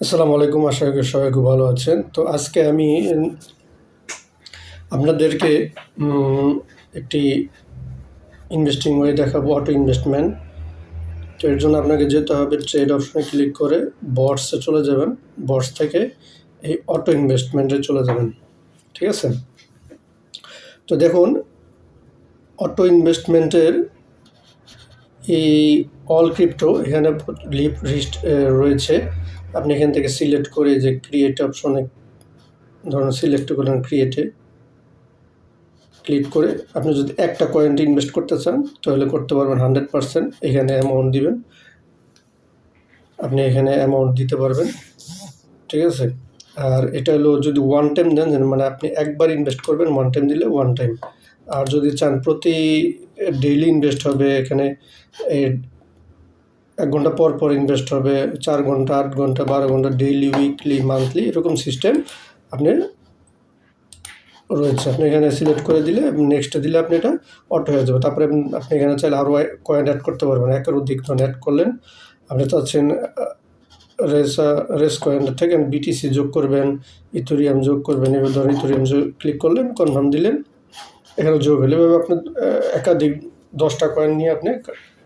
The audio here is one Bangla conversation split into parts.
আসসালামু আলাইকুম, আশা করি সবাই খুব ভালো আছেন। তো আজকে আমি আপনাদেরকে একটি ইনভেস্টিং ওয়ে দেখাবো, অটো ইনভেস্টমেন্ট। তো এর জন্য আপনাকে যেতে হবে ট্রেড অপশনে ক্লিক করে বটসে চলে যাবেন। বটস থেকে এই অটো ইনভেস্টমেন্টে চলে যাবেন, ঠিক আছে? তো দেখুন, অটো ইনভেস্টমেন্টের এই অল ক্রিপ্টো এখানে লিস্ট রয়েছে। আপনি এখান থেকে সিলেক্ট করে যে ক্রিয়েট অপশনে ধরুন সিলেক্ট করলেন, ক্রিয়েটে ক্লিক করে আপনি যদি একটা কয়েন্টে ইনভেস্ট করতে চান তাহলে করতে পারবেন 100%। এখানে অ্যামাউন্ট দিবেন, আপনি এখানে অ্যামাউন্ট দিতে পারবেন, ঠিক আছে? আর এটা হলো যদি ওয়ান টাইম দেন, মানে আপনি একবার ইনভেস্ট করবেন, ওয়ান টাইম দিলে ওয়ান টাইম। আর যদি চান প্রতি ডেইলি ইনভেস্ট হবে, এখানে 1 ঘন্টা পর পর ইনভেস্ট হবে, 4 ঘন্টা, 8 ঘন্টা, 12 ঘন্টা, ডেইলি, উইকলি, মান্থলি, এরকম সিস্টেম আপনি রয়েছে। আপনি এখানে সিলেক্ট করে দিলে নেক্সটে দিলে আপনি এটা অটো হয়ে যাবে। তারপরে আপনি এখানে চাইলে আরও কয়েন অ্যাড করতে পারবেন, একের অধিক কয়েন অ্যাড করলেন। আপনি চাচ্ছেন রেস কয়েন থেকে বিটিসি যোগ করবেন, ইথেরিয়াম যোগ করবেন। এবার ধরুন ইথেরিয়াম ক্লিক করলেন, কনফার্ম দিলেন, এখানে যোগ হলে এভাবে আপনি একাধিক 10টা কয়েন নিয়ে আপনি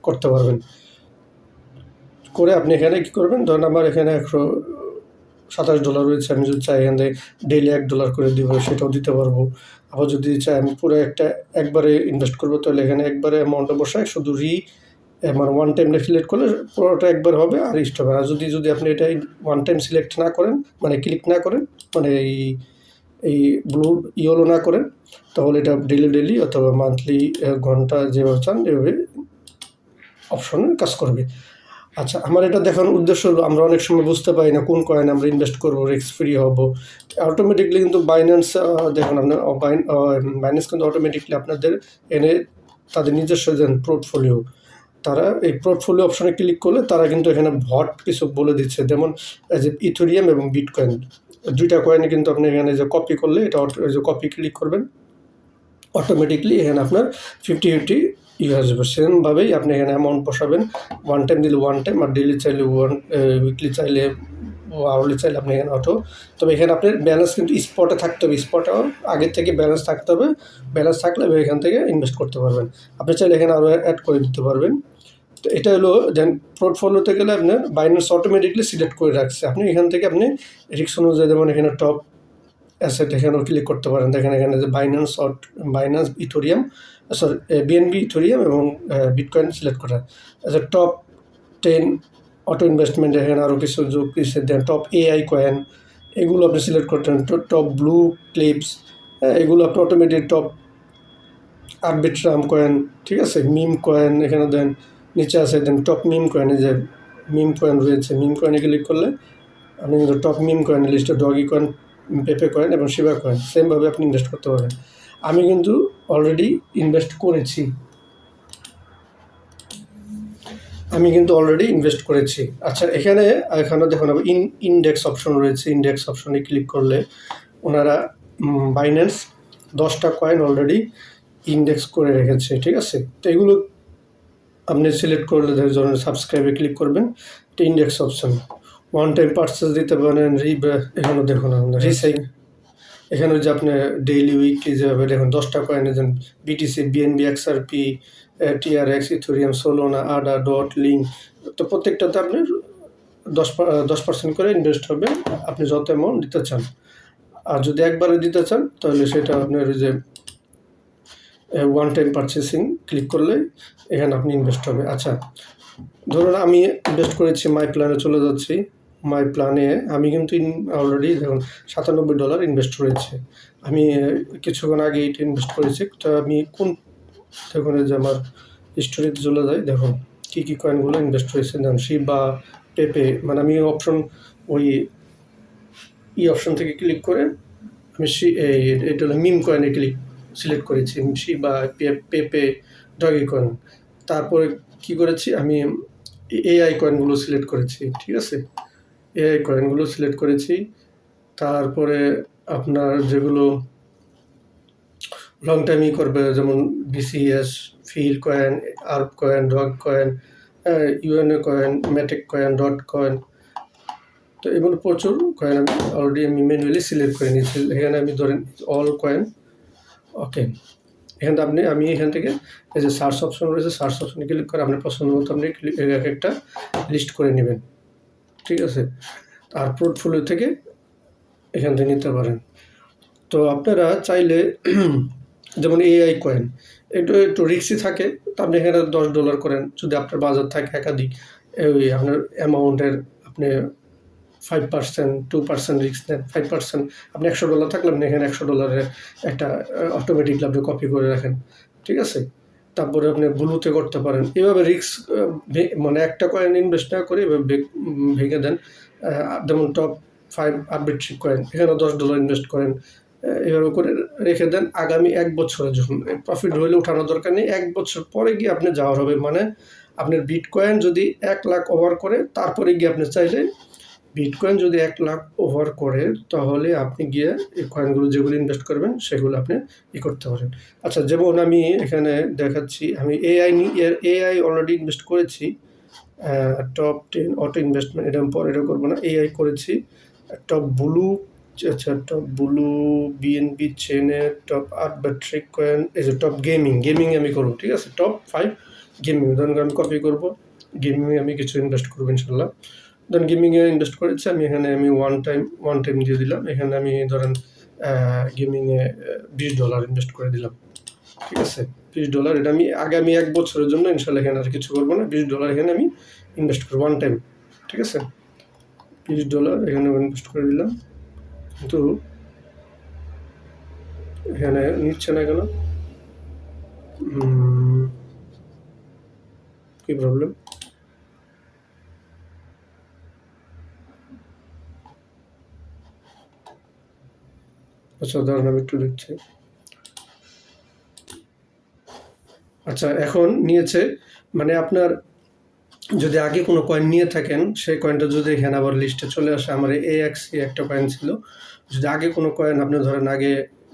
করতে পারবেন। করে আপনি এখানে কী করবেন, ধরুন আমার এখানে $127 রয়েছে, আমি যদি চাই এখান থেকে ডেইলি $1 করে দিব, সেটাও দিতে পারবো। আবার যদি চাই আমি পুরো একবারে ইনভেস্ট করবো, তাহলে এখানে একবারে অ্যামাউন্টটা বসায় শুধু মানে ওয়ান টাইম সিলেক্ট করলে পুরোটা একবার হবে আর স্টপ হবে। আর যদি আপনি এটা ওয়ান টাইম সিলেক্ট না করেন, মানে ক্লিক না করেন, মানে এই ব্লু ইয়েলো না করেন, তাহলে এটা ডেইলি অথবা মান্থলি ঘন্টা যেভাবে চান এভাবে অপশনে কাজ করবে। আচ্ছা, আমার এটা দেখানোর উদ্দেশ্য হলো আমরা অনেক সময় বুঝতে পারি না কোন কয়েন আমরা ইনভেস্ট করবো, রিস্ক ফ্রি হবো। অটোমেটিকলি কিন্তু বাইন্যান্স দেখুন, আপনার বাইন্যান্স কিন্তু অটোমেটিকলি আপনাদের এনে তাদের নিজস্ব যে পোর্টফোলিও, তারা এই পোর্টফোলিও অপশনে ক্লিক করলে তারা কিন্তু এখানে ভট কিছু বলে দিচ্ছে। যেমন যে ইথেরিয়াম এবং বিটকয়েন, 2টা কয়েনে কিন্তু আপনি এখানে যে কপি করলে এটা যে কপি ক্লিক করবেন, অটোমেটিকলি এখানে আপনার 50-50 হয়ে যাবে। সেমভাবেই আপনি এখানে অ্যামাউন্ট বসাবেন, ওয়ান টাইম দিলে ওয়ান টাইম, আর ডেইলি চাইলে উইকলি চাইলে, আওয়ারলি চাইলে আপনি এখানে অটো। তবে এখানে আপনার ব্যালেন্স কিন্তু স্পটে থাকতে হবে, স্পটেও আগের থেকে ব্যালেন্স থাকতে হবে। ব্যালেন্স থাকলে এখান থেকে ইনভেস্ট করতে পারবেন। আপনি চাইলে এখানে আরও অ্যাড করে দিতে পারবেন। তো এটা হলো দেন পোর্টফোলিওতে গেলে আপনার বাইন্যান্স অটোমেটিকলি সিলেক্ট করে রাখছে। আপনি এখান থেকে আপনি রিস্ক অনুযায়ী, যেমন এখানে টপ অ্যাসেট এখানেও ক্লিক করতে পারেন। দেখেন এখানে যে Binance Ethereum, sorry BNB Ethereum এবং বিটকয়েন সিলেক্ট করা। আচ্ছা, টপ 10 অটো ইনভেস্টমেন্ট, এখানে আরও কিছু যোগ দিচ্ছে। দেন টপ এআই কয়েন, এগুলো আপনি সিলেক্ট করতেন। টপ ব্লু ক্লিপস, এগুলো আপনি অটোমেটিক টপ আরবিট্রাম কয়েন, ঠিক আছে? মিম কয়েন এখানে দেন, নিচে আছে দেন টপ মিম কয়েন। এই যে মিম কয়েন রয়েছে, মিম কয়েনে ক্লিক করলে আপনি কিন্তু টপ মিম কয়েন লিস্টে ডগি কয়েন, পেপে কয়েন এবং শিবা কয়েন সেমভাবে আপনি ইনভেস্ট করতে পারেন। আমি কিন্তু অলরেডি ইনভেস্ট করেছি, আচ্ছা, এখানে দেখুন ইন্ডেক্স অপশন রয়েছে। ইন্ডেক্স অপশনে ক্লিক করলে ওনারা বাইন্যান্স 10টা কয়েন অলরেডি ইন্ডেক্স করে রেখেছে, ঠিক আছে? তো এগুলো আপনি সিলেক্ট করলে ধরুন সাবস্ক্রাইবে ক্লিক করবেন, তো index option one time purchase দিতে পারেন। এখানে দেখুন রিসাইকেল, এখানে যে আপনি ডেইলি উইকলি যেভাবে দেখুন 10টা কয়েনে যেন BTC, BNB, XRP, TRX, Ethereum, Solana, ADA, dot, link, তো প্রত্যেকটাতে আপনার 10% করে ইনভেস্ট হবে আপনি যত অ্যামাউন্ট দিতে চান। আর যদি একবারে দিতে চান তাহলে সেটা আপনার যে ওয়ান টাইম পারচেসিং ক্লিক করলে এখানে আপনি ইনভেস্ট হবে। আচ্ছা, ধরুন আমি ইনভেস্ট করেছি, মাই প্ল্যানে চলে যাচ্ছি। মাই প্ল্যানে আমি কিন্তু অলরেডি দেখুন $97 ইনভেস্ট করেছে। আমি কিছুক্ষণ আগে এটা ইনভেস্ট করেছি। তো আমি দেখুন যে আমার হিস্টোরিতে চলে যাই, দেখুন কী কয়েনগুলো ইনভেস্ট হয়েছে। দেখুন শিবা, পেপে, মানে আমি অপশন ওই অপশন থেকে ক্লিক করে আমি এটা হলো মিম কয়েনে সিলেক্ট করেছি, শিবা, পেপে, ডগি কয়েন। তারপরে কি করেছি, আমি এআই কয়েনগুলো সিলেক্ট করেছি, ঠিক আছে? এআই কয়েনগুলো সিলেক্ট করেছি। তারপরে আপনার যেগুলো লং টাইমই করবে, যেমন BCS, fil coin, arp coin, dog coin, UNA coin, matic coin, dot coin. তো তো এগুলো প্রচুর কয়েন আমি অলরেডি ম্যানুয়ালি সিলেক্ট করে নিয়েছি। এখানে আমি ধরেন অল কয়েন, ওকে। এখানে আমি এখান থেকে এই যে সার্চ অপশন রয়েছে, সার্চ অপশনে ক্লিক করে আপনার পছন্দ মতো আপনি এক একটা লিস্ট করে নেবেন, ঠিক আছে। আর পোর্টফোলিও থেকে এখান থেকে নিতে পারেন। তো আপনারা চাইলে যেমন AI কয়েন একটু রিস্কি থাকে, তো আপনি এখানে $10 করেন, যদি আপনার বাজার থাকে একাধিক ওই আপনার অ্যামাউন্টের আপনি 5% 2% রিস্ক নেন, 5% আপনি $100 থাকলে আপনি এখানে $100 একটা অটোমেটিকলি আপনি কপি করে রাখেন, ঠিক আছে। তারপরে আপনি ব্লুতে করতে পারেন। এভাবে রিস্ক মানে একটা কয়েন ইনভেস্ট না করে এভাবে ভেঙে দেন। যেমন টপ 5 আরবিট্রিক কয়েন, এখানে $10 ইনভেস্ট করেন, এভাবে করে রেখে দেন। আগামী 1 বছরে যখন প্রফিট হইলে উঠানোর দরকার নেই, 1 বছর পরে গিয়ে আপনি যাওয়ার হবে। মানে আপনার বিটকয়েন যদি 1 লাখ ওভার করে তারপরে গিয়ে আপনি চাইলে বিটকয়েন যদি 1 লাখ ওভার করে তাহলে আপনি গিয়ে এই কয়েনগুলো যেগুলো ইনভেস্ট করবেন সেগুলো আপনি করতে পারেন। আচ্ছা, যেমন আমি এখানে দেখাচ্ছি, আমি AI অলরেডি ইনভেস্ট করেছি। টপ 10 অটো ইনভেস্টমেন্ট, এটা আমি পরে করবো না, AI করেছি। টপ ব্লু, আচ্ছা টপ ব্লু বিএনবি চেনের টপ আরবিট্রিক কয়েন, এই যে টপ গেমিং আমি করবো, ঠিক আছে। টপ 5 গেমিং ধরুন আমি কপি করবো, গেমিংয়ে আমি কিছু ইনভেস্ট করবো ইনশাল্লাহ। ধরেন গেমিংয়ে ইনভেস্ট করেছি আমি, এখানে আমি ওয়ান টাইম দিয়ে দিলাম। এখানে আমি ধরেন গেমিংয়ে $20 ইনভেস্ট করে দিলাম, ঠিক আছে। $20 এটা আমি আগামী 1 বছরের জন্য ইনশাল্লাহ এখানে আর কিছু করবো না। $20 এখানে আমি ইনভেস্ট করবো ওয়ান টাইম, ঠিক আছে। $20 এখানে ইনভেস্ট করে দিলাম, কিন্তু এখানে নিচ্ছে না কেন, কি প্রবলেম? আচ্ছা ধরেন আমি একটু লিখছি। আচ্ছা এখন নিয়েছে, মানে আপনার যদি আগে কোনো কয়েন নিয়ে থাকেন সেই কয়েনটা যদি এখানে আবার লিস্টে চলে আসে, আমার AXE একটা কয়েন ছিল, যদি আগে কোনো কয়েন আপনি ধরেন আগে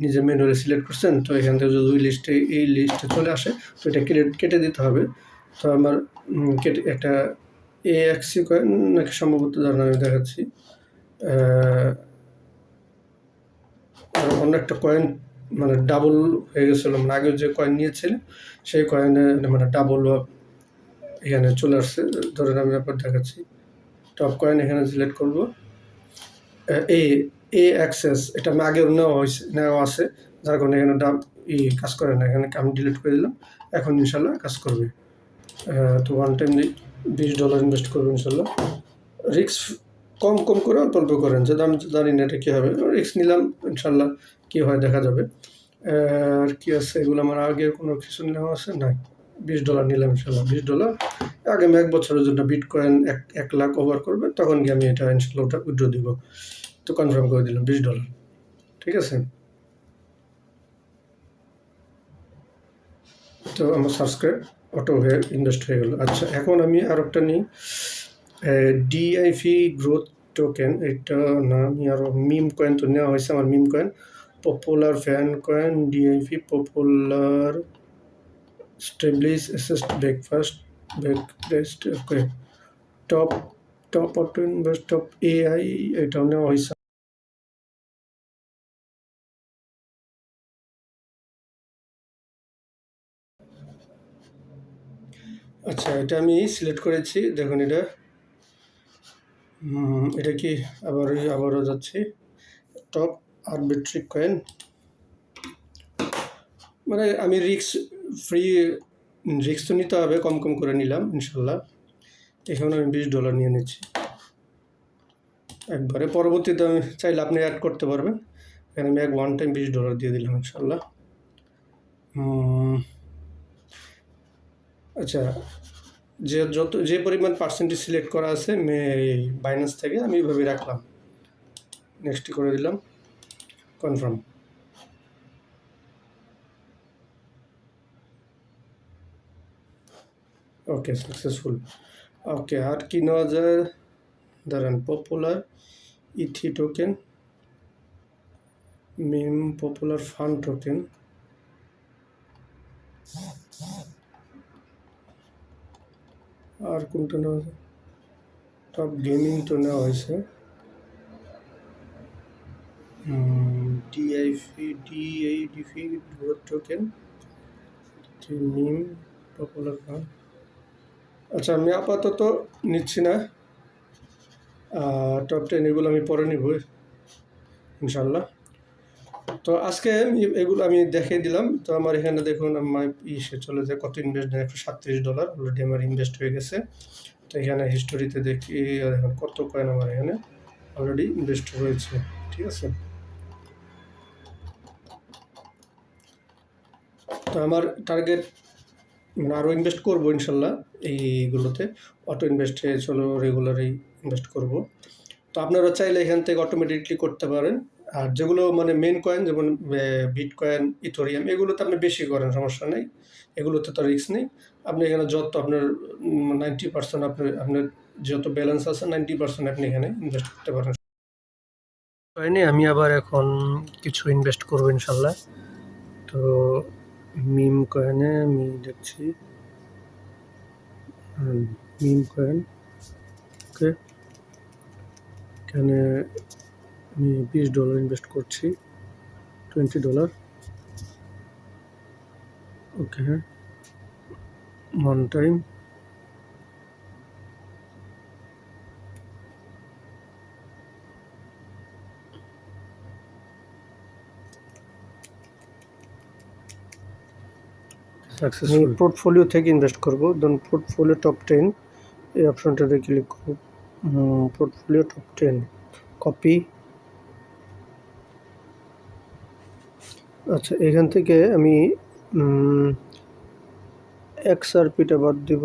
নিজে ম্যানুয়ালি সিলেক্ট করছেন, তো এখান থেকে যদি এই লিস্টে চলে আসে তো এটা কেটে দিতে হবে। তো আমার কেটে একটা AXE কয়েন নাকি সম্ভবত ধরেন আমি দেখাচ্ছি, অন্য একটা কয়েন মানে ডাবল হয়ে গেছিলো, মানে আগে যে কয়েন নিয়েছিলেন সেই কয়েনে মানে ডাবল এখানে চলে আসছে। ধরেন আমি আপনার দেখাচ্ছি, টপ কয়েন এখানে সিলেক্ট করবো, AXS এটা আমি আগেও নেওয়া আছে, যার কারণে এখানে কাজ করে না, এখানে আমি ডিলিট করে দিলাম। এখন ইনশাল্লাহ কাজ করবে। তো ওয়ান টাইম $20 ইনভেস্ট করবো ইনশাল্লাহ। রিস্ক কম করে অল্প করেন, যে আমি জানি না এটা কী হবে, রিস্ক নিলাম, ইনশাল্লাহ কী হয় দেখা যাবে। আর কি আছে, এগুলো আমার আগের কোনো কিছু নেওয়া আছে নাই। $20 নিলাম ইনশাল্লাহ, $20 আগামী 1 বছরের জন্য বিটকয়েন 1 লাখ ওভার করবে, তখন গিয়ে আমি এটা ইনশাল্লাহ ওটা উইথড্র দিব। তো কনফার্ম করে দিলাম $20, ঠিক আছে। তো আমার সাবস্ক্রাইব অটো হয়ে ইনভেস্ট হয়ে গেল। আচ্ছা এখন আমি আর একটা নিই, DIFI গ্রোথ টোকেন, এটা না আমি আরও মিম কয়েন তো নেওয়া হয়েছে আমার, meme coin popular fan coin, DIFI popular establish asset breakfast okay. Top auto invest top AI এটাও নেওয়া হয়েছে। আচ্ছা এটা আমি সিলেক্ট করেছি, দেখুন এটা কি আবারও যাচ্ছি, টপ আরবিট্রিক কয়েন, মানে আমি রিস্ক তো নিতে হবে, কম করে নিলাম ইনশাল্লাহ। এখানে আমি $20 নিয়ে নিচ্ছি একবারে, পরবর্তীতে আমি চাইলে আপনি অ্যাড করতে পারবেন। এখানে আমি ওয়ান টাইম $20 দিয়ে দিলাম ইনশাল্লাহ। আচ্ছা যে পরিমাণ পার্সেন্টেজ সিলেক্ট করা আছে বাইন্যান্স থেকে আমি এইভাবে রাখলাম, নেক্সট করে দিলাম, কনফার্ম। ওকে সাকসেসফুল। ওকে আর কি নেওয়া যায়, দাঁড়ান, পপুলার ইথি টোকেন, মিম পপুলার ফান্ড টোকেন, আর কোনটা নেওয়া যায়, টপ গেমিং তো নেওয়া হয়েছে, DIFI growth token নিম পপুলার ফান্ড। আচ্ছা, আমি আপাতত নিচ্ছি না, টপ 10 এগুলো আমি পরে নিব ইনশাল্লাহ। তো আজকে এগুলো আমি দেখিয়ে দিলাম। তো আমার এখানে দেখুন আমার ইসে চলে যায় কত ইনভেস্ট, $137 অলরেডি আমার ইনভেস্ট হয়ে গেছে। তো এখানে হিস্টোরিতে দেখি এখন কত কয়েন আমার এখানে অলরেডি ইনভেস্ট হয়েছে, ঠিক আছে। তো আমার টার্গেট মানে আরও ইনভেস্ট করবো ইনশাল্লাহ এইগুলোতে, অটো ইনভেস্টে চলো রেগুলারই ইনভেস্ট করব। তো আপনারা চাইলে এখান থেকে অটোমেটিকলি করতে পারেন। আর যেগুলো মানে মেন কয়েন যেমন বিটকয়েন, ইথোরিয়াম, এগুলোতে আপনি বেশি করেন, সমস্যা নেই, এগুলোতে তো রিস্ক নেই। আপনি এখানে যত আপনার 90% আপনার যত ব্যালেন্স আছে 90% আপনি এখানে ইনভেস্ট করতে পারেন। কয়েনে আমি আবার এখন কিছু ইনভেস্ট করবো ইনশাল্লাহ। তো মিম কয়েনে আমি দেখছি মিম কয়েন, ওকে, এখানে আমি $20 ইনভেস্ট করছি, $20, ওকে, ওয়ান টাইম, সাকসেসফুল। পোর্টফোলিও থেকে ইনভেস্ট করব, দেন পোর্টফোলিও টপ 10 এই অপশনটাতে ক্লিক করব, পোর্টফোলিও টপ 10 কপি। আচ্ছা, এখান থেকে আমি XRPটা বাদ দিব,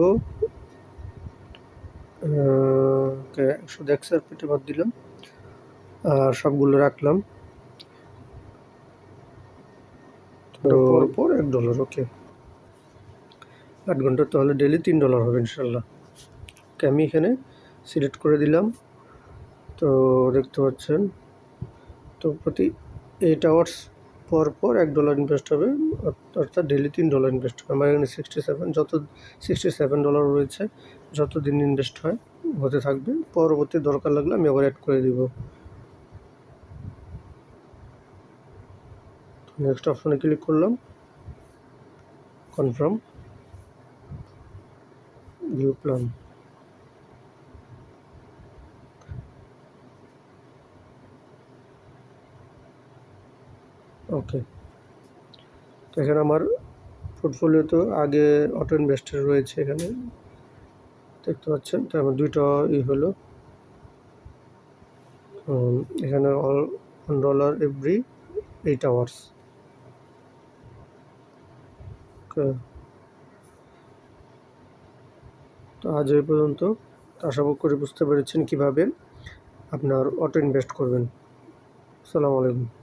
ওকে, শুধু XRPটা বাদ দিলাম আর সবগুলো রাখলাম। তো পর $1, ওকে, 8 ঘন্টা, তাহলে ডেলি $3 হবে ইনশাল্লাহ। ওকে, আমি এখানে সিলেক্ট করে দিলাম। তো দেখতে পাচ্ছেন, তো প্রতি 8 আওয়ার্স পর $1 ইনভেস্ট হবে, অর্থাৎ ডেলি $3 ইনভেস্ট হবে। আমার এখানে $67 রয়েছে, যতদিন ইনভেস্ট হয় হতে থাকবে, পরবর্তী দরকার লাগলে আমি আবার অ্যাড করে দিব। নেক্সট অপশনে ক্লিক করলাম, কনফার্ম, ভিউ প্ল্যান, ওকে। তো এখানে আমার পোর্টফোলিও তো আগে অটো ইনভেস্টের রয়েছে, এখানে দেখতে পাচ্ছেন। তো আমার দুইটা হলো, এখানে $1 এভরি 8 আওয়ার্স, ওকে। তো আজ এই পর্যন্ত। আশা করি বুঝতে পেরেছেন কীভাবে আপনার অটো ইনভেস্ট করবেন। আসসালামু আলাইকুম।